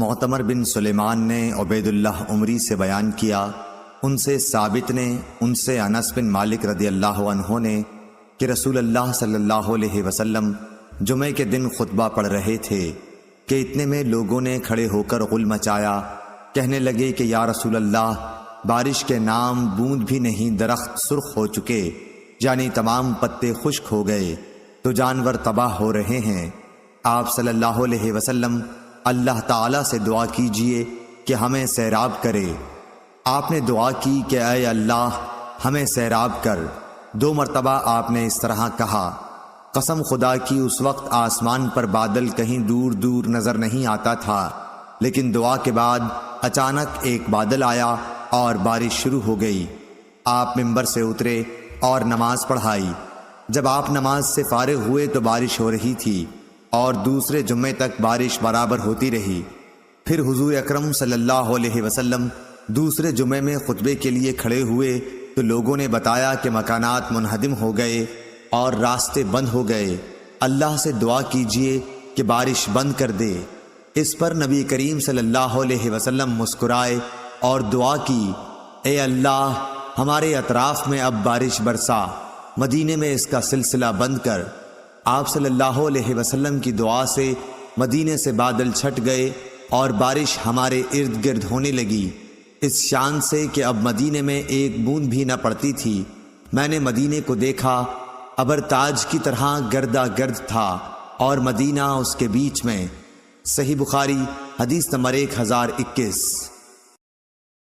معتمر بن سلیمان نے عبید اللہ عمری سے بیان کیا، ان سے ثابت نے، ان سے انس بن مالک رضی اللہ عنہ نے کہ رسول اللہ صلی اللہ علیہ وسلم جمعے کے دن خطبہ پڑھ رہے تھے کہ اتنے میں لوگوں نے کھڑے ہو کر غل مچایا، کہنے لگے کہ یا رسول اللہ، بارش کے نام بوند بھی نہیں، درخت سرخ ہو چکے، یعنی تمام پتے خشک ہو گئے تو جانور تباہ ہو رہے ہیں۔ آپ صلی اللہ علیہ وسلم اللہ تعالیٰ سے دعا کیجئے کہ ہمیں سیراب کرے۔ آپ نے دعا کی کہ اے اللہ ہمیں سیراب کر۔ 2 مرتبہ آپ نے اس طرح کہا۔ قسم خدا کی اس وقت آسمان پر بادل کہیں دور دور نظر نہیں آتا تھا، لیکن دعا کے بعد اچانک ایک بادل آیا اور بارش شروع ہو گئی۔ آپ ممبر سے اترے اور نماز پڑھائی۔ جب آپ نماز سے فارغ ہوئے تو بارش ہو رہی تھی اور دوسرے جمعے تک بارش برابر ہوتی رہی۔ پھر حضور اکرم صلی اللہ علیہ وسلم دوسرے جمعے میں خطبے کے لیے کھڑے ہوئے تو لوگوں نے بتایا کہ مکانات منہدم ہو گئے اور راستے بند ہو گئے، اللہ سے دعا کیجئے کہ بارش بند کر دے۔ اس پر نبی کریم صلی اللہ علیہ وسلم مسکرائے اور دعا کی، اے اللہ ہمارے اطراف میں اب بارش برسا، مدینے میں اس کا سلسلہ بند کر۔ آپ صلی اللہ علیہ وسلم کی دعا سے مدینے سے بادل چھٹ گئے اور بارش ہمارے ارد گرد ہونے لگی، اس شان سے کہ اب مدینے میں ایک بوند بھی نہ پڑتی تھی۔ میں نے مدینے کو دیکھا، ابر تاج کی طرح گردا گرد تھا اور مدینہ اس کے بیچ میں۔ صحیح بخاری حدیث نمبر 1021۔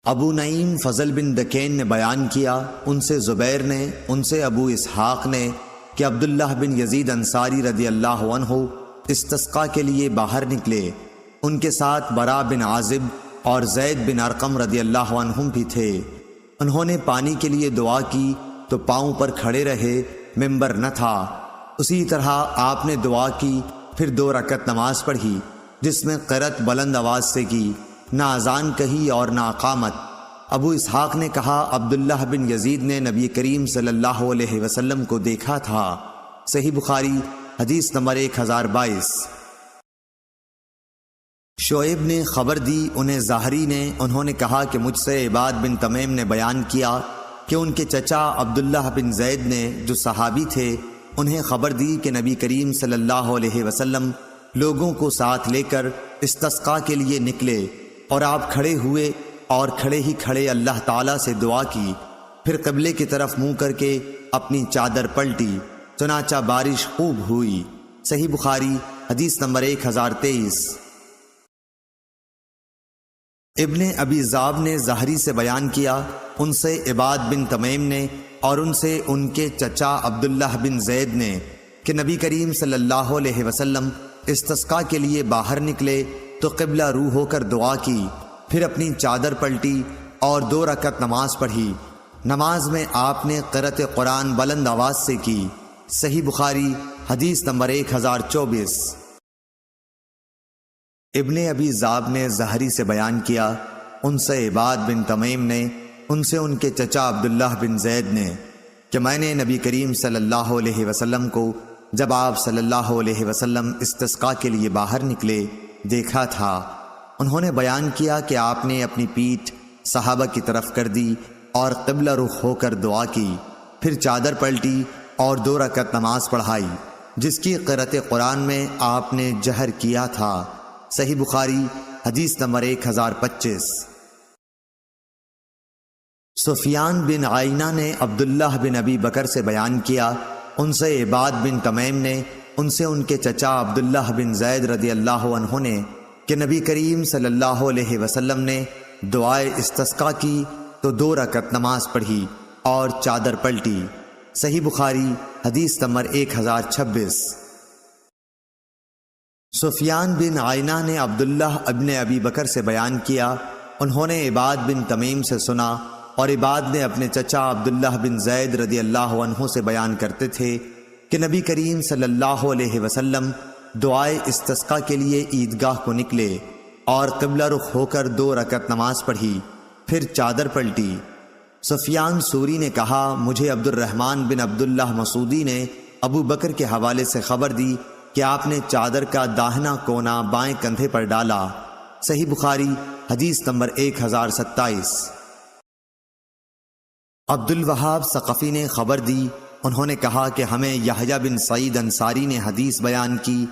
ابو نعیم فضل بن دکین نے بیان کیا، ان سے زبیر نے، ان سے ابو اسحاق نے کہ عبداللہ بن یزید انصاری رضی اللہ عنہ استسقاء کے لیے باہر نکلے، ان کے ساتھ برا بن عازب اور زید بن ارقم رضی اللہ عنہم بھی تھے۔ انہوں نے پانی کے لیے دعا کی تو پاؤں پر کھڑے رہے، ممبر نہ تھا۔ اسی طرح آپ نے دعا کی، پھر 2 رکعت نماز پڑھی جس میں قرأت بلند آواز سے کی، نہ اذان کہی اور نہ اقامت۔ ابو اسحاق نے کہا، عبداللہ بن یزید نے نبی کریم صلی اللہ علیہ وسلم کو دیکھا تھا۔ صحیح بخاری حدیث نمبر 1022۔ شعیب نے خبر دی، انہیں ظاہری نے، انہوں نے کہا کہ مجھ سے عباد بن تمیم نے بیان کیا کہ ان کے چچا عبداللہ بن زید نے، جو صحابی تھے، انہیں خبر دی کہ نبی کریم صلی اللہ علیہ وسلم لوگوں کو ساتھ لے کر استسقاء کے لیے نکلے اور آپ کھڑے ہوئے اور کھڑے ہی کھڑے اللہ تعالیٰ سے دعا کی، پھر قبلے کی طرف منہ کر کے اپنی چادر پلٹی، چنانچہ بارش خوب ہوئی۔ صحیح بخاری حدیث نمبر 1023۔ ابن ابی ذئب نے ظاہری سے بیان کیا، ان سے عباد بن تمیم نے اور ان سے ان کے چچا عبداللہ بن زید نے کہ نبی کریم صلی اللہ علیہ وسلم استسقاء کے لیے باہر نکلے تو قبلہ رو ہو کر دعا کی، پھر اپنی چادر پلٹی اور 2 رکعت نماز پڑھی۔ نماز میں آپ نے قرأت قرآن بلند آواز سے کی۔ صحیح بخاری حدیث نمبر 1024۔ ابن ابی ذئب نے ظاہری سے بیان کیا، ان سے عباد بن تمیم نے، ان سے ان کے چچا عبداللہ بن زید نے کہ میں نے نبی کریم صلی اللہ علیہ وسلم کو جب آپ صلی اللہ علیہ وسلم استسقاء کے لیے باہر نکلے دیکھا تھا۔ انہوں نے بیان کیا کہ آپ نے اپنی پیٹھ صحابہ کی طرف کر دی اور قبلہ رخ ہو کر دعا کی، پھر چادر پلٹی اور 2 رکعت نماز پڑھائی جس کی قرأت قرآن میں آپ نے جہر کیا تھا۔ صحیح بخاری حدیث نمبر 1025۔ سفیان بن عینہ نے عبداللہ بن ابی بکر سے بیان کیا، ان سے عباد بن تمیم نے، ان سے ان کے چچا عبداللہ بن زید رضی اللہ عنہ نے کہ نبی کریم صلی اللہ علیہ وسلم نے دعائے استسقاء کی تو 2 رکعت نماز پڑھی اور چادر پلٹی۔ صحیح بخاری حدیث نمبر 1026۔ سفیان بن عینہ نے عبداللہ ابن ابی بکر سے بیان کیا، انہوں نے عباد بن تمیم سے سنا اور عباد نے اپنے چچا عبداللہ بن زید رضی اللہ عنہ سے بیان کرتے تھے کہ نبی کریم صلی اللہ علیہ وسلم دعائے استسقاء کے لیے عیدگاہ کو نکلے اور قبلہ رخ ہو کر 2 رکعت نماز پڑھی، پھر چادر پلٹی۔ سفیان سوری نے کہا، مجھے عبد الرحمن بن عبداللہ مسعودی نے ابو بکر کے حوالے سے خبر دی کہ آپ نے چادر کا داہنا کونا بائیں کندھے پر ڈالا۔ صحیح بخاری حدیث نمبر 1027۔ عبد الوہاب ثقفی نے خبر دی، انہوں نے کہا کہ ہمیں یحییٰ بن سعید انصاری نے حدیث بیان کی،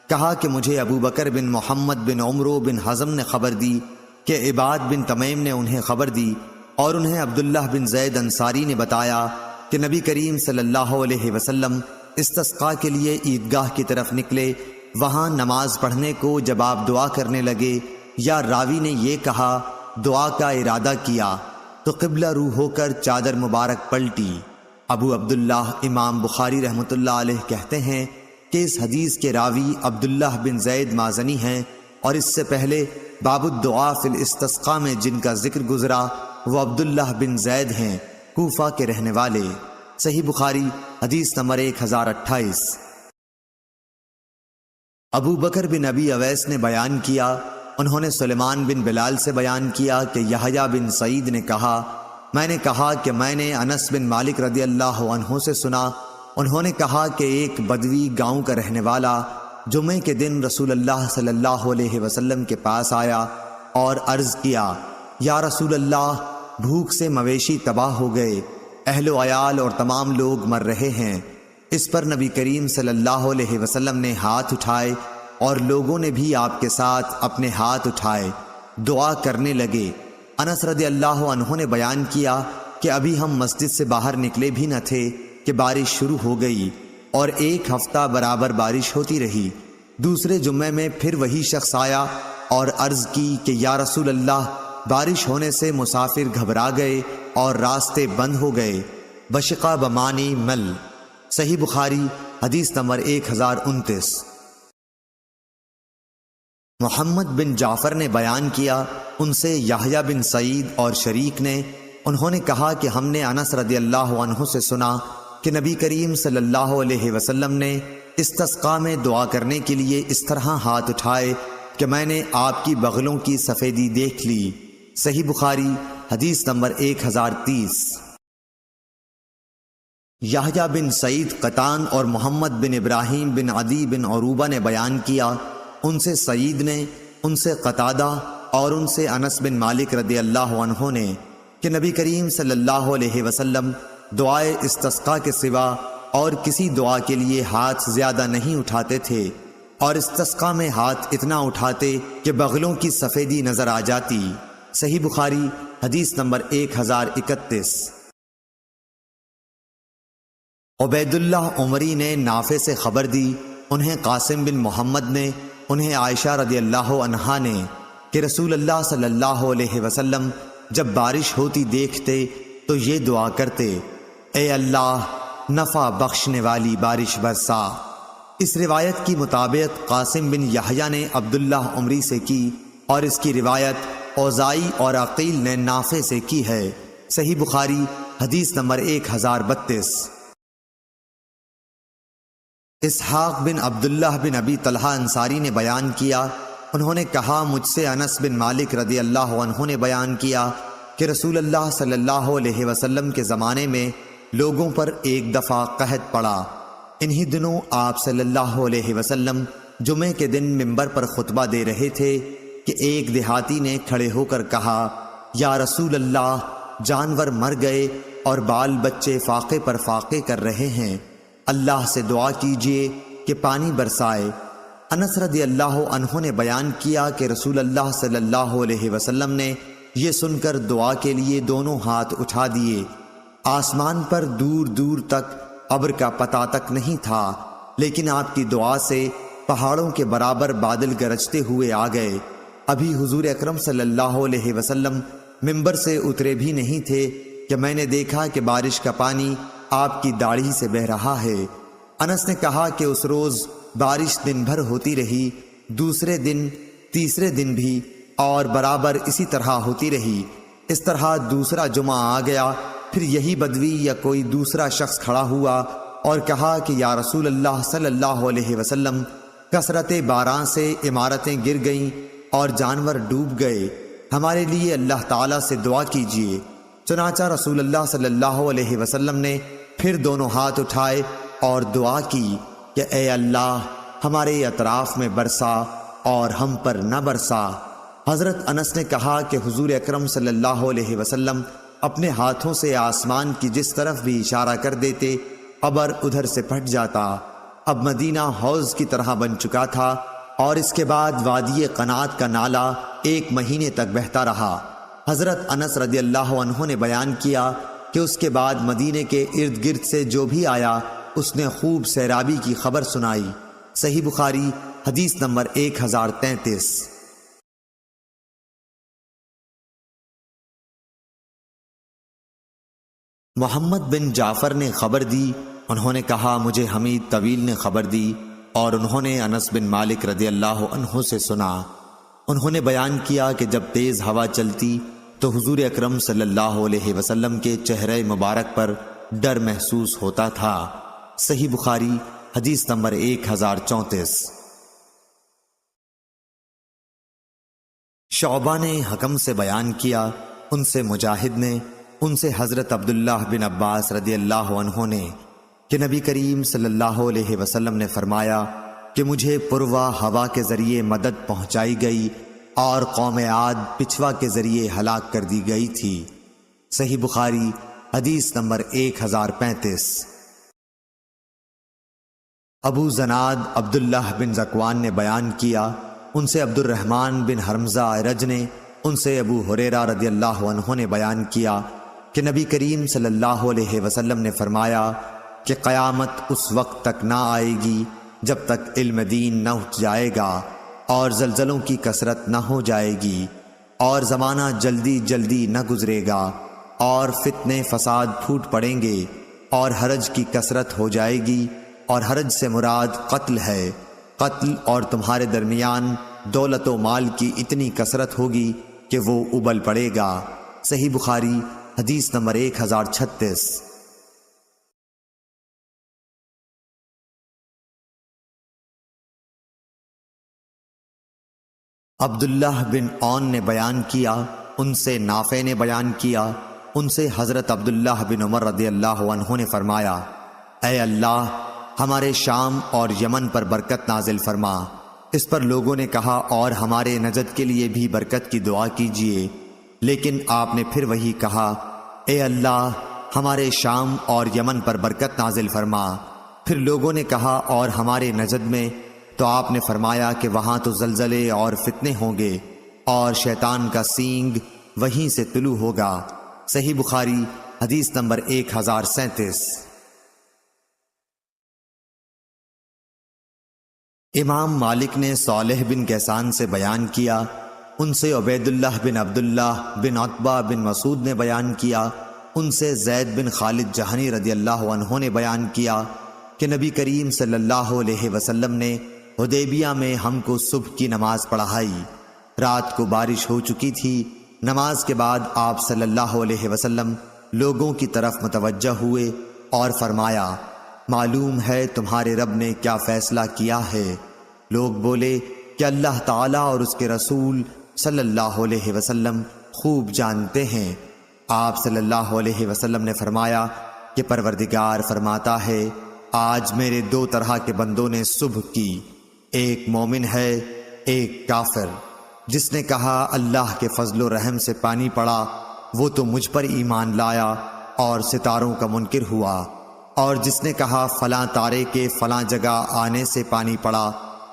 کہا کہ مجھے ابو بکر بن محمد بن عمرو بن حزم نے خبر دی کہ عباد بن تمیم نے انہیں خبر دی، اور انہیں عبداللہ بن زید انصاری نے بتایا کہ نبی کریم صلی اللہ علیہ وسلم استسقاء کے لیے عیدگاہ کی طرف نکلے۔ وہاں نماز پڑھنے کو جب آپ دعا کرنے لگے یا راوی نے یہ کہا دعا کا ارادہ کیا تو قبلہ رو ہو کر چادر مبارک پلٹی۔ ابو عبداللہ امام بخاری رحمۃ اللہ علیہ کہتے ہیں کہ اس حدیث کے راوی عبداللہ بن زید مازنی ہیں، اور اس سے پہلے باب الدعاء فی الاستسقاء میں جن کا ذکر گزرا وہ عبداللہ بن زید ہیں، کوفہ کے رہنے والے۔ صحیح بخاری حدیث نمبر 1028۔ ابو بکر بن ابی اویس نے بیان کیا، انہوں نے سلیمان بن بلال سے بیان کیا کہ یحییٰ بن سعید نے کہا میں نے کہا کہ میں نے انس بن مالک رضی اللہ عنہ سے سنا، انہوں نے کہا کہ ایک بدوی گاؤں کا رہنے والا جمعے کے دن رسول اللہ صلی اللہ علیہ وسلم کے پاس آیا اور عرض کیا یا رسول اللہ، بھوک سے مویشی تباہ ہو گئے، اہل و عیال اور تمام لوگ مر رہے ہیں۔ اس پر نبی کریم صلی اللہ علیہ وسلم نے ہاتھ اٹھائے اور لوگوں نے بھی آپ کے ساتھ اپنے ہاتھ اٹھائے، دعا کرنے لگے۔ انس رضی اللہ عنہ نے بیان کیا کہ ابھی ہم مسجد سے باہر نکلے بھی نہ تھے کہ بارش شروع ہو گئی، اور 1 ہفتہ برابر بارش ہوتی رہی۔ دوسرے جمعے میں پھر وہی شخص آیا اور عرض کی کہ یا رسول اللہ، بارش ہونے سے مسافر گھبرا گئے اور راستے بند ہو گئے۔ بشقہ بمانی مل۔ صحیح بخاری حدیث نمبر 1029۔ محمد بن جعفر نے بیان کیا، ان سے یحییٰ بن سعید اور شریک نے، انہوں نے کہا کہ ہم نے انس رضی اللہ عنہ سے سنا کہ نبی کریم صلی اللہ علیہ وسلم نے استسقاء میں دعا کرنے کے لیے اس طرح ہاتھ اٹھائے کہ میں نے آپ کی بغلوں کی سفیدی دیکھ لی۔ صحیح بخاری حدیث نمبر 1030۔ یحییٰ بن سعید قطان اور محمد بن ابراہیم بن عدی بن عروبہ نے بیان کیا، ان سے سعید نے، ان سے قتادہ اور ان سے انس بن مالک رضی اللہ عنہ نے کہ نبی کریم صلی اللہ علیہ وسلم دعائے استسقاء کے سوا اور کسی دعا کے لیے ہاتھ زیادہ نہیں اٹھاتے تھے، اور استسقاء میں ہاتھ اتنا اٹھاتے کہ بغلوں کی سفیدی نظر آ جاتی۔ صحیح بخاری حدیث نمبر 1031۔ عبید اللہ عمری نے نافع سے خبر دی، انہیں قاسم بن محمد نے، انہیں عائشہ رضی اللہ عنہا نے کہ رسول اللہ صلی اللہ علیہ وسلم جب بارش ہوتی دیکھتے تو یہ دعا کرتے، اے اللہ نفع بخشنے والی بارش برسا۔ اس روایت کی مطابق قاسم بن یحییٰ نے عبداللہ عمری سے کی، اور اس کی روایت اوزائی اور عقیل نے نافع سے کی ہے۔ صحیح بخاری حدیث نمبر 1032۔ اسحاق بن عبداللہ بن ابی طلحہ انصاری نے بیان کیا، انہوں نے کہا مجھ سے انس بن مالک رضی اللہ عنہ نے بیان کیا کہ رسول اللہ صلی اللہ علیہ وسلم کے زمانے میں لوگوں پر ایک دفعہ قحط پڑا۔ انہی دنوں آپ صلی اللہ علیہ وسلم جمعے کے دن منبر پر خطبہ دے رہے تھے کہ ایک دیہاتی نے کھڑے ہو کر کہا، یا رسول اللہ، جانور مر گئے اور بال بچے فاقے پر فاقے کر رہے ہیں، اللہ سے دعا کیجئے کہ پانی برسائے۔ انس رضی اللہ عنہ نے بیان کیا کہ رسول اللہ صلی اللہ علیہ وسلم نے یہ سن کر دعا کے لیے دونوں ہاتھ اٹھا دیے۔ آسمان پر دور دور تک ابر کا پتہ تک نہیں تھا، لیکن آپ کی دعا سے پہاڑوں کے برابر بادل گرجتے ہوئے آ گئے۔ ابھی حضور اکرم صلی اللہ علیہ وسلم منبر سے اترے بھی نہیں تھے کہ میں نے دیکھا کہ بارش کا پانی آپ کی داڑھی سے بہہ رہا ہے۔ انس نے کہا کہ اس روز بارش دن بھر ہوتی رہی، دوسرے دن، تیسرے دن بھی، اور برابر اسی طرح ہوتی رہی۔ اس طرح دوسرا جمعہ آ گیا، پھر یہی بدوی یا کوئی دوسرا شخص کھڑا ہوا اور کہا کہ یا رسول اللہ صلی اللہ علیہ وسلم، کثرت باران سے عمارتیں گر گئیں اور جانور ڈوب گئے، ہمارے لیے اللہ تعالیٰ سے دعا کیجیے۔ چنانچہ رسول اللہ صلی اللہ علیہ وسلم نے پھر دونوں ہاتھ اٹھائے اور دعا کی کہ اے اللہ ہمارے اطراف میں برسا اور ہم پر نہ برسا۔ حضرت انس نے کہا کہ حضور اکرم صلی اللہ علیہ وسلم اپنے ہاتھوں سے آسمان کی جس طرف بھی اشارہ کر دیتے ابر ادھر سے پھٹ جاتا۔ اب مدینہ حوض کی طرح بن چکا تھا اور اس کے بعد وادی قنات کا نالہ 1 مہینے تک بہتا رہا۔ حضرت انس رضی اللہ عنہ نے بیان کیا کہ اس کے بعد مدینے کے ارد گرد سے جو بھی آیا اس نے خوب سیرابی کی خبر سنائی۔ صحیح بخاری حدیث نمبر 1033۔ محمد بن جعفر نے خبر دی، انہوں نے کہا مجھے حمید طویل نے خبر دی اور انہوں نے انس بن مالک رضی اللہ عنہ سے سنا۔ انہوں نے بیان کیا کہ جب تیز ہوا چلتی تو حضور اکرم صلی اللہ علیہ وسلم کے چہرے مبارک پر ڈر محسوس ہوتا تھا۔ صحیح بخاری حدیث نمبر 1034۔ شعبہ نے حکم سے بیان کیا، ان سے مجاہد نے، ان سے حضرت عبداللہ بن عباس رضی اللہ عنہ نے کہ نبی کریم صلی اللہ علیہ وسلم نے فرمایا کہ مجھے پروا ہوا کے ذریعے مدد پہنچائی گئی اور قوم عاد پچھوا کے ذریعے ہلاک کر دی گئی تھی۔ صحیح بخاری حدیث نمبر 1035۔ ابو زناد عبداللہ بن ذکوان نے بیان کیا، ان سے عبد الرحمن بن حرمزہ ارج نے، ان سے ابو ہریرہ رضی اللہ عنہ نے بیان کیا کہ نبی کریم صلی اللہ علیہ وسلم نے فرمایا کہ قیامت اس وقت تک نہ آئے گی جب تک علم دین نہ اٹھ جائے گا اور زلزلوں کی کثرت نہ ہو جائے گی اور زمانہ جلدی جلدی نہ گزرے گا اور فتنے فساد پھوٹ پڑیں گے اور حرج کی کثرت ہو جائے گی، اور حرج سے مراد قتل ہے، قتل اور تمہارے درمیان دولت و مال کی اتنی کثرت ہوگی کہ وہ ابل پڑے گا۔ صحیح بخاری حدیث نمبر 1036۔ عبداللہ بن عون نے بیان کیا، ان سے نافع نے بیان کیا، ان سے حضرت عبداللہ بن عمر رضی اللہ عنہ نے فرمایا، اے اللہ ہمارے شام اور یمن پر برکت نازل فرما۔ اس پر لوگوں نے کہا اور ہمارے نجد کے لیے بھی برکت کی دعا کیجیے، لیکن آپ نے پھر وہی کہا، اے اللہ ہمارے شام اور یمن پر برکت نازل فرما۔ پھر لوگوں نے کہا اور ہمارے نجد میں، تو آپ نے فرمایا کہ وہاں تو زلزلے اور فتنے ہوں گے اور شیطان کا سینگ وہیں سے طلوع ہوگا۔ صحیح بخاری حدیث نمبر 1037۔ امام مالک نے صالح بن کیسان سے بیان کیا، ان سے عبید اللہ بن عبداللہ بن عتبہ بن مسعود نے بیان کیا، ان سے زید بن خالد جہنی رضی اللہ عنہ نے بیان کیا کہ نبی کریم صلی اللہ علیہ وسلم نے حدیبیہ میں ہم کو صبح کی نماز پڑھائی۔ رات کو بارش ہو چکی تھی۔ نماز کے بعد آپ صلی اللہ علیہ وسلم لوگوں کی طرف متوجہ ہوئے اور فرمایا، معلوم ہے تمہارے رب نے کیا فیصلہ کیا ہے؟ لوگ بولے کہ اللہ تعالیٰ اور اس کے رسول صلی اللہ علیہ وسلم خوب جانتے ہیں۔ آپ صلی اللہ علیہ وسلم نے فرمایا کہ پروردگار فرماتا ہے، آج میرے 2 طرح کے بندوں نے صبح کی، ایک مومن ہے ایک کافر۔ جس نے کہا اللہ کے فضل و رحم سے پانی پڑا وہ تو مجھ پر ایمان لایا اور ستاروں کا منکر ہوا، اور جس نے کہا فلاں تارے کے فلاں جگہ آنے سے پانی پڑا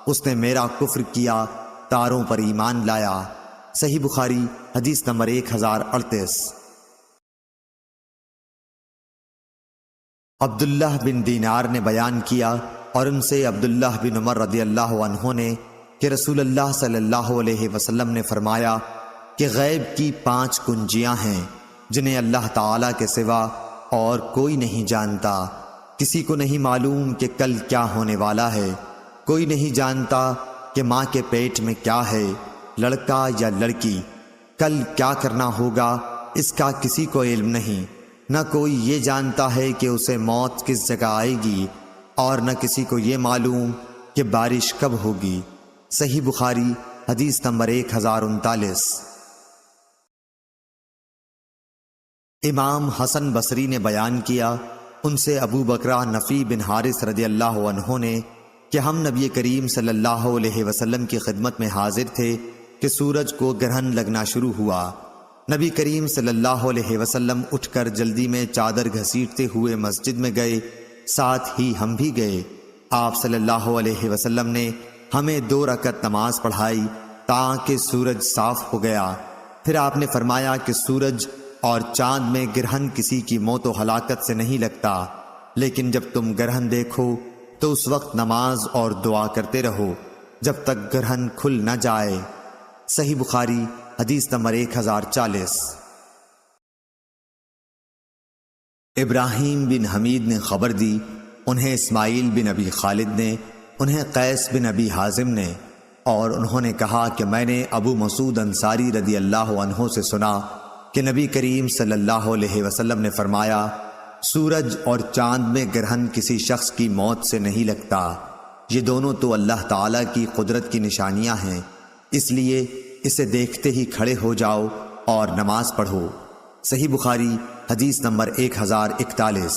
اس نے میرا کفر کیا، تاروں پر ایمان لایا۔ صحیح بخاری حدیث نمبر 1038۔ عبداللہ بن دینار نے بیان کیا اور ان سے عبداللہ بن عمر رضی اللہ عنہ نے کہ رسول اللہ صلی اللہ علیہ وسلم نے فرمایا کہ غیب کی 5 کنجیاں ہیں جنہیں اللہ تعالیٰ کے سوا اور کوئی نہیں جانتا۔ کسی کو نہیں معلوم کہ کل کیا ہونے والا ہے، کوئی نہیں جانتا کہ ماں کے پیٹ میں کیا ہے، لڑکا یا لڑکی، کل کیا کرنا ہوگا اس کا کسی کو علم نہیں، نہ کوئی یہ جانتا ہے کہ اسے موت کس جگہ آئے گی، اور نہ کسی کو یہ معلوم کہ بارش کب ہوگی۔ صحیح بخاری حدیث نمبر 1039۔ امام حسن بصری نے بیان کیا، ان سے ابو بکرہ نفی بن حارث رضی اللہ عنہ نے کہ ہم نبی کریم صلی اللہ علیہ وسلم کی خدمت میں حاضر تھے کہ سورج کو گرہن لگنا شروع ہوا۔ نبی کریم صلی اللہ علیہ وسلم اٹھ کر جلدی میں چادر گھسیٹتے ہوئے مسجد میں گئے، ساتھ ہی ہم بھی گئے۔ آپ صلی اللہ علیہ وسلم نے ہمیں 2 رکعت نماز پڑھائی تاکہ سورج صاف ہو گیا۔ پھر آپ نے فرمایا کہ سورج اور چاند میں گرہن کسی کی موت و ہلاکت سے نہیں لگتا، لیکن جب تم گرہن دیکھو تو اس وقت نماز اور دعا کرتے رہو جب تک گرہن کھل نہ جائے۔ صحیح بخاری حدیث نمبر 1040۔ ابراہیم بن حمید نے خبر دی، انہیں اسماعیل بن ابی خالد نے، انہیں قیس بن ابی حازم نے، اور انہوں نے کہا کہ میں نے ابو مسعود انصاری رضی اللہ عنہ سے سنا کہ نبی کریم صلی اللہ علیہ وسلم نے فرمایا، سورج اور چاند میں گرہن کسی شخص کی موت سے نہیں لگتا، یہ دونوں تو اللہ تعالیٰ کی قدرت کی نشانیاں ہیں، اس لیے اسے دیکھتے ہی کھڑے ہو جاؤ اور نماز پڑھو۔ صحیح بخاری حدیث نمبر 1041۔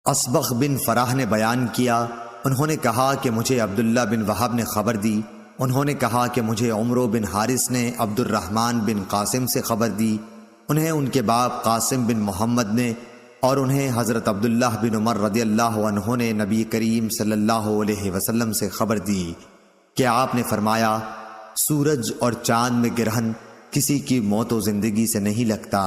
اصبغ بن فرح نے بیان کیا، انہوں نے کہا کہ مجھے عبداللہ بن وہب نے خبر دی، انہوں نے کہا کہ مجھے عمرو بن حارث نے عبد الرحمن بن قاسم سے خبر دی، انہیں ان کے باپ قاسم بن محمد نے، اور انہیں حضرت عبداللہ بن عمر رضی اللہ عنہ نے نبی کریم صلی اللہ علیہ وسلم سے خبر دی کہ آپ نے فرمایا، سورج اور چاند میں گرہن کسی کی موت و زندگی سے نہیں لگتا،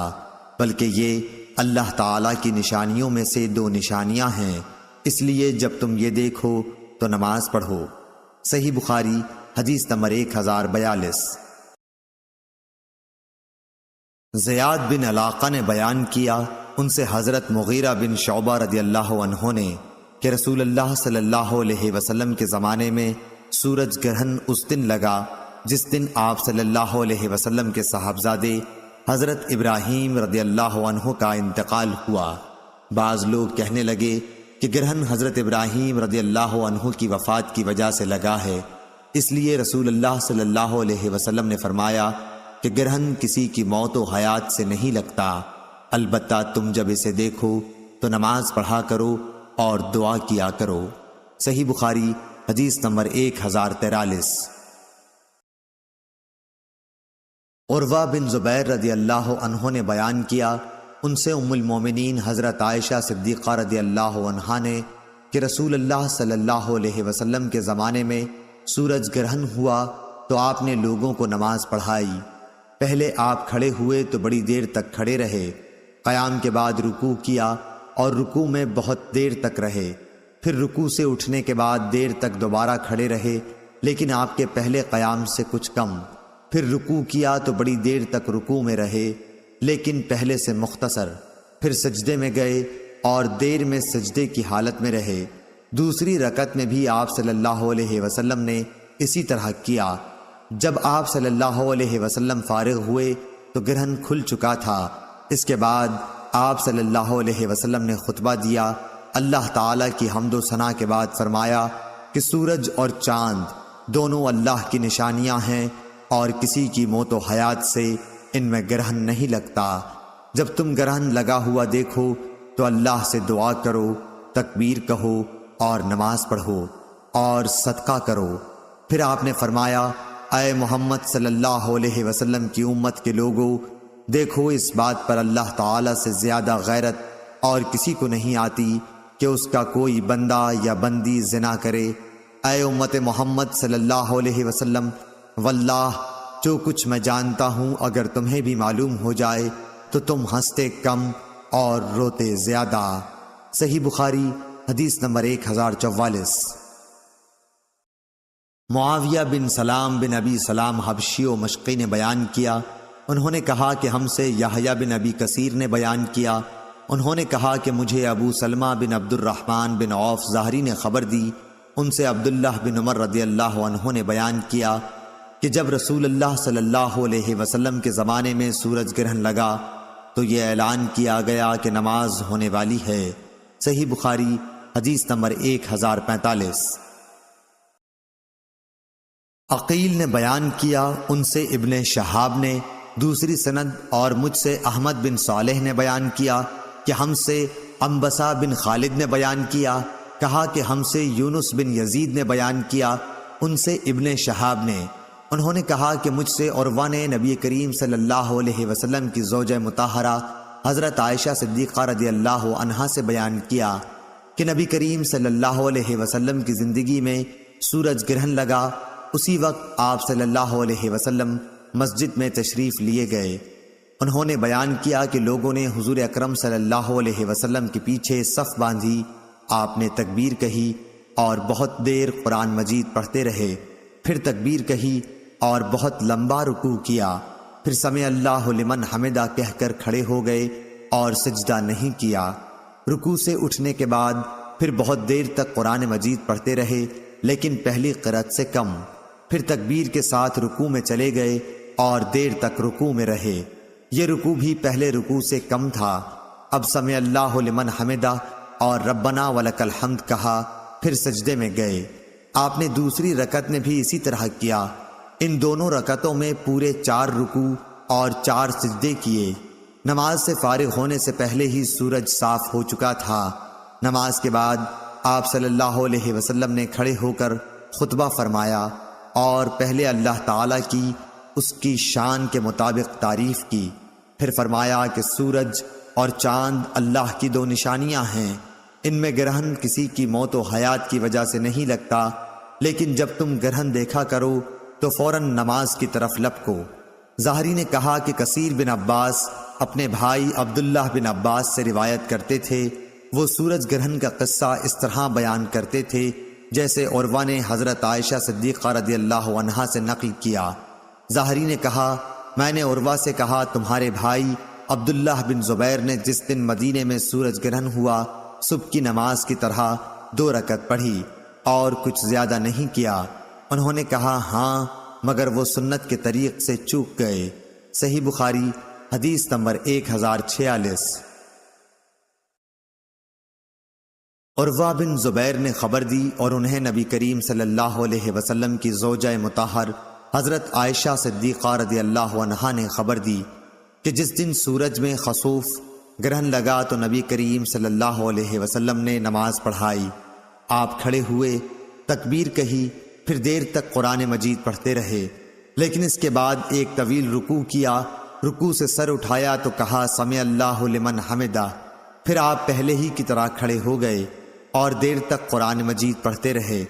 بلکہ یہ اللہ تعالیٰ کی نشانیوں میں سے 2 نشانیاں ہیں، اس لیے جب تم یہ دیکھو تو نماز پڑھو۔ صحیح بخاری حدیث نمبر 1042۔ زیاد بن علاقہ نے بیان کیا، ان سے حضرت مغیرہ بن شعبہ رضی اللہ عنہ نے کہ رسول اللہ صلی اللہ علیہ وسلم کے زمانے میں سورج گرہن اس دن لگا جس دن آپ صلی اللہ علیہ وسلم کے صاحبزادے حضرت ابراہیم رضی اللہ عنہ کا انتقال ہوا۔ بعض لوگ کہنے لگے کہ گرہن حضرت ابراہیم رضی اللہ عنہ کی وفات کی وجہ سے لگا ہے، اس لیے رسول اللہ صلی اللہ علیہ وسلم نے فرمایا کہ گرہن کسی کی موت و حیات سے نہیں لگتا، البتہ تم جب اسے دیکھو تو نماز پڑھا کرو اور دعا کیا کرو۔ صحیح بخاری حدیث نمبر 1043۔ عروہ بن زبیر رضی اللہ عنہ نے بیان کیا، ان سے ام المومنین حضرت عائشہ صدیقہ رضی اللہ عنہا نے کہ رسول اللہ صلی اللہ علیہ وسلم کے زمانے میں سورج گرہن ہوا تو آپ نے لوگوں کو نماز پڑھائی۔ پہلے آپ کھڑے ہوئے تو بڑی دیر تک کھڑے رہے، قیام کے بعد رکوع کیا اور رکوع میں بہت دیر تک رہے، پھر رکوع سے اٹھنے کے بعد دیر تک دوبارہ کھڑے رہے لیکن آپ کے پہلے قیام سے کچھ کم، پھر رکوع کیا تو بڑی دیر تک رکوع میں رہے لیکن پہلے سے مختصر، پھر سجدے میں گئے اور دیر میں سجدے کی حالت میں رہے۔ دوسری رکعت میں بھی آپ صلی اللہ علیہ وسلم نے اسی طرح کیا۔ جب آپ صلی اللہ علیہ وسلم فارغ ہوئے تو گرہن کھل چکا تھا۔ اس کے بعد آپ صلی اللہ علیہ وسلم نے خطبہ دیا، اللہ تعالیٰ کی حمد و ثنا کے بعد فرمایا کہ سورج اور چاند دونوں اللہ کی نشانیاں ہیں اور کسی کی موت و حیات سے ان میں گرہن نہیں لگتا۔ جب تم گرہن لگا ہوا دیکھو تو اللہ سے دعا کرو، تکبیر کہو اور نماز پڑھو اور صدقہ کرو۔ پھر آپ نے فرمایا، اے محمد صلی اللہ علیہ وسلم کی امت کے لوگو، دیکھو اس بات پر اللہ تعالیٰ سے زیادہ غیرت اور کسی کو نہیں آتی کہ اس کا کوئی بندہ یا بندی زنا کرے۔ اے امت محمد صلی اللہ علیہ وسلم، واللہ جو کچھ میں جانتا ہوں اگر تمہیں بھی معلوم ہو جائے تو تم ہنستے کم اور روتے زیادہ۔ صحیح بخاری حدیث نمبر 1044۔ معاویہ بن سلام بن ابی سلام حبشی و مشقی نے بیان کیا، انہوں نے کہا کہ ہم سے یحییٰ بن ابی کثیر نے بیان کیا، انہوں نے کہا کہ مجھے ابو سلمہ بن عبد الرحمن بن عوف ظاہری نے خبر دی، ان سے عبداللہ بن عمر رضی اللہ عنہ نے بیان کیا کہ جب رسول اللہ صلی اللہ علیہ وسلم کے زمانے میں سورج گرہن لگا تو یہ اعلان کیا گیا کہ نماز ہونے والی ہے۔ صحیح بخاری حدیث نمبر 1045۔ عقیل نے بیان کیا، ان سے ابن شہاب نے دوسری سند اور مجھ سے احمد بن صالح نے بیان کیا کہ ہم سے انبسا بن خالد نے بیان کیا، کہا کہ ہم سے یونس بن یزید نے بیان کیا، ان سے ابن شہاب نے، انہوں نے کہا کہ مجھ سے عروہ نے نبی کریم صلی اللہ علیہ وسلم کی زوجہ مطہرہ حضرت عائشہ صدیقہ رضی اللہ عنہا سے بیان کیا کہ نبی کریم صلی اللہ علیہ وسلم کی زندگی میں سورج گرہن لگا، اسی وقت آپ صلی اللہ علیہ وسلم مسجد میں تشریف لیے گئے۔ انہوں نے بیان کیا کہ لوگوں نے حضور اکرم صلی اللہ علیہ وسلم کے پیچھے صف باندھی، آپ نے تکبیر کہی اور بہت دیر قرآن مجید پڑھتے رہے، پھر تکبیر کہی اور بہت لمبا رکوع کیا، پھر سمع اللہ لمن حمدہ کہہ کر کھڑے ہو گئے اور سجدہ نہیں کیا۔ رکوع سے اٹھنے کے بعد پھر بہت دیر تک قرآن مجید پڑھتے رہے، لیکن پہلی قرأت سے کم، پھر تکبیر کے ساتھ رکوع میں چلے گئے اور دیر تک رکوع میں رہے۔ یہ رکوع بھی پہلے رکوع سے کم تھا۔ اب سمع اللہ لمن حمدہ اور ربنا ولک الحمد کہا، پھر سجدے میں گئے۔ آپ نے دوسری رکعت میں بھی اسی طرح کیا۔ ان دونوں رکعتوں میں پورے 4 رکوع اور 4 سجدے کیے۔ نماز سے فارغ ہونے سے پہلے ہی سورج صاف ہو چکا تھا۔ نماز کے بعد آپ صلی اللہ علیہ وسلم نے کھڑے ہو کر خطبہ فرمایا اور پہلے اللہ تعالیٰ کی اس کی شان کے مطابق تعریف کی، پھر فرمایا کہ سورج اور چاند اللہ کی 2 نشانیاں ہیں، ان میں گرہن کسی کی موت و حیات کی وجہ سے نہیں لگتا، لیکن جب تم گرہن دیکھا کرو تو فوراً نماز کی طرف لپکو۔ ظاہری نے کہا کہ کثیر بن عباس اپنے بھائی عبداللہ بن عباس سے روایت کرتے تھے، وہ سورج گرہن کا قصہ اس طرح بیان کرتے تھے جیسے عروہ نے حضرت عائشہ صدیقہ رضی اللہ عنہا سے نقل کیا۔ ظاہری نے کہا میں نے عروہ سے کہا تمہارے بھائی عبداللہ بن زبیر نے جس دن مدینے میں سورج گرہن ہوا صبح کی نماز کی طرح 2 رکعت پڑھی اور کچھ زیادہ نہیں کیا۔ انہوں نے کہا ہاں، مگر وہ سنت کے طریق سے چوک گئے۔ صحیح بخاری حدیث نمبر 1046۔ عروہ بن زبیر نے خبر دی اور انہیں نبی کریم صلی اللہ علیہ وسلم کی زوجہ مطہر حضرت عائشہ صدیقہ رضی اللہ عنہا نے خبر دی کہ جس دن سورج میں خسوف گرہن لگا تو نبی کریم صلی اللہ علیہ وسلم نے نماز پڑھائی۔ آپ کھڑے ہوئے، تکبیر کہی، پھر دیر تک قرآن مجید پڑھتے رہے، لیکن اس کے بعد ایک طویل رکوع کیا۔ رکوع سے سر اٹھایا تو کہا سمع اللہ لمن حمدہ، پھر آپ پہلے ہی کی طرح کھڑے ہو گئے اور دیر تک قرآن مجید پڑھتے رہے،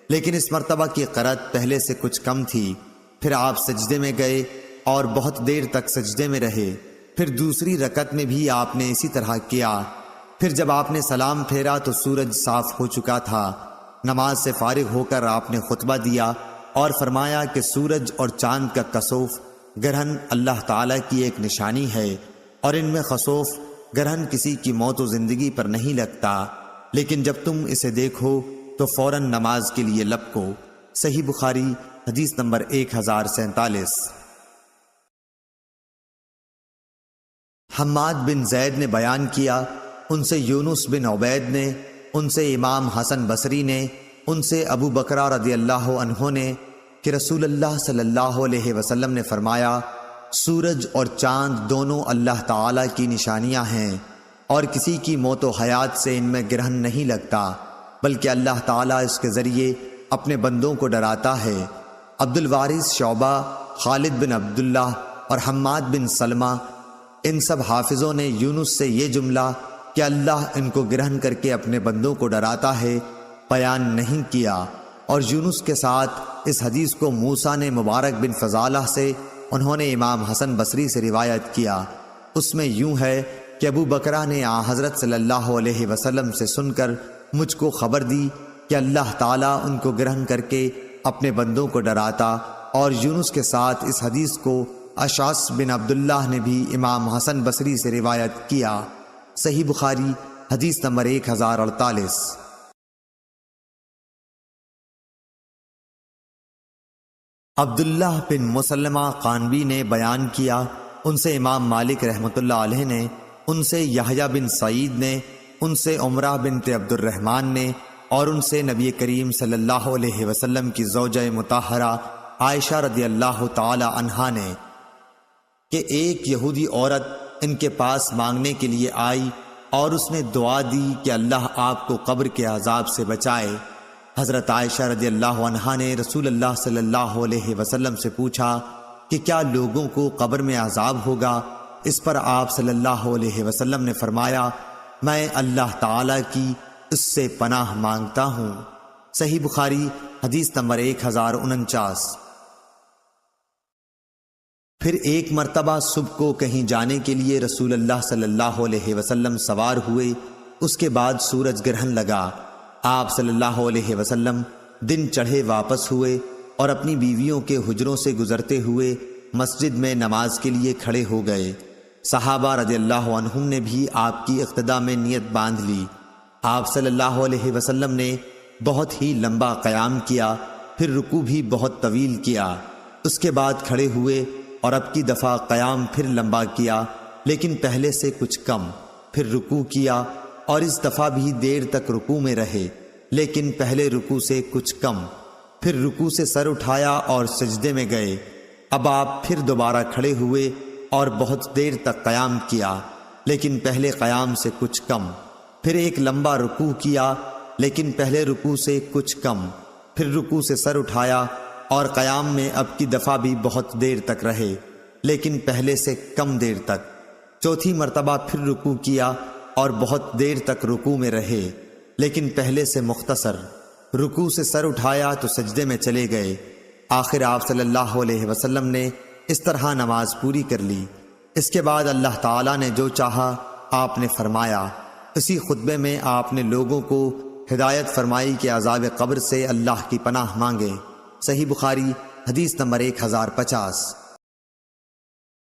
لیکن اس مرتبہ کی قرأت پہلے سے کچھ کم تھی۔ پھر آپ سجدے میں گئے اور بہت دیر تک سجدے میں رہے، پھر دوسری رکعت میں بھی آپ نے اسی طرح کیا۔ پھر جب آپ نے سلام پھیرا تو سورج صاف ہو چکا تھا۔ نماز سے فارغ ہو کر آپ نے خطبہ دیا اور فرمایا کہ سورج اور چاند کا کسوف گرہن اللہ تعالیٰ کی ایک نشانی ہے، اور ان میں خسوف گرہن کسی کی موت و زندگی پر نہیں لگتا، لیکن جب تم اسے دیکھو تو فوراً نماز کے لیے لپکو۔ صحیح بخاری حدیث نمبر 1047۔ حماد بن زید نے بیان کیا، ان سے یونس بن عبید نے، ان سے امام حسن بصری نے، ان سے ابو بکرہ رضی اللہ عنہ نے کہ رسول اللہ صلی اللہ علیہ وسلم نے فرمایا سورج اور چاند دونوں اللہ تعالیٰ کی نشانیاں ہیں، اور کسی کی موت و حیات سے ان میں گرہن نہیں لگتا، بلکہ اللہ تعالیٰ اس کے ذریعے اپنے بندوں کو ڈراتا ہے۔ عبد الوارث شعبہ، خالد بن عبداللہ اور حماد بن سلمہ، ان سب حافظوں نے یونس سے یہ جملہ کہ اللہ ان کو گرہن کر کے اپنے بندوں کو ڈراتا ہے بیان نہیں کیا، اور یونس کے ساتھ اس حدیث کو موسیٰ نے مبارک بن فضالہ سے، انہوں نے امام حسن بصری سے روایت کیا۔ اس میں یوں ہے کہ ابو بکرہ نے حضرت صلی اللہ علیہ وسلم سے سن کر مجھ کو خبر دی کہ اللہ تعالیٰ ان کو گرہن کر کے اپنے بندوں کو ڈراتا، اور یونس کے ساتھ اس حدیث کو اشعث بن عبداللہ نے بھی امام حسن بصری سے روایت کیا۔ صحیح بخاری حدیث نمبر 1048۔ عبداللہ بن مسلمہ قانبی نے بیان کیا، ان سے امام مالک رحمۃ اللہ علیہ نے، ان سے یحییٰ بن سعید نے، ان سے عمرہ بنت عبد الرحمن نے، اور ان سے نبی کریم صلی اللہ علیہ وسلم کی زوجہ مطہرہ عائشہ رضی اللہ تعالی عنہا نے کہ ایک یہودی عورت ان کے پاس مانگنے کے لیے آئی اور اس نے دعا دی کہ اللہ آپ کو قبر کے عذاب سے بچائے۔ حضرت عائشہ رضی اللہ عنہا نے رسول اللہ صلی اللہ علیہ وسلم سے پوچھا کہ کیا لوگوں کو قبر میں عذاب ہوگا؟ اس پر آپ صلی اللہ علیہ وسلم نے فرمایا، میں اللہ تعالی کی اس سے پناہ مانگتا ہوں۔ صحیح بخاری حدیث نمبر 1049۔ پھر ایک مرتبہ صبح کو کہیں جانے کے لیے رسول اللہ صلی اللہ علیہ وسلم سوار ہوئے، اس کے بعد سورج گرہن لگا۔ آپ صلی اللہ علیہ وسلم دن چڑھے واپس ہوئے اور اپنی بیویوں کے حجروں سے گزرتے ہوئے مسجد میں نماز کے لیے کھڑے ہو گئے۔ صحابہ رضی اللہ عنہم نے بھی آپ کی اقتداء میں نیت باندھ لی۔ آپ صلی اللہ علیہ وسلم نے بہت ہی لمبا قیام کیا، پھر رکوع بھی بہت طویل کیا۔ اس کے بعد کھڑے ہوئے اور اب کی دفعہ قیام پھر لمبا کیا، لیکن پہلے سے کچھ کم، پھر رکوع کیا اور اس دفعہ بھی دیر تک رکوع میں رہے، لیکن پہلے رکوع سے کچھ کم، پھر رکوع سے سر اٹھایا اور سجدے میں گئے۔ اب آپ پھر دوبارہ کھڑے ہوئے اور بہت دیر تک قیام کیا، لیکن پہلے قیام سے کچھ کم، پھر ایک لمبا رکوع کیا، لیکن پہلے رکوع سے کچھ کم، پھر رکوع سے سر اٹھایا اور قیام میں اب کی دفعہ بھی بہت دیر تک رہے، لیکن پہلے سے کم دیر تک۔ چوتھی مرتبہ پھر رکوع کیا اور بہت دیر تک رکوع میں رہے، لیکن پہلے سے مختصر۔ رکوع سے سر اٹھایا تو سجدے میں چلے گئے۔ آخر آپ صلی اللہ علیہ وسلم نے اس طرح نماز پوری کر لی۔ اس کے بعد اللہ تعالیٰ نے جو چاہا آپ نے فرمایا۔ اسی خطبے میں آپ نے لوگوں کو ہدایت فرمائی کہ عذاب قبر سے اللہ کی پناہ مانگے۔ صحیح بخاری حدیث نمبر 1050۔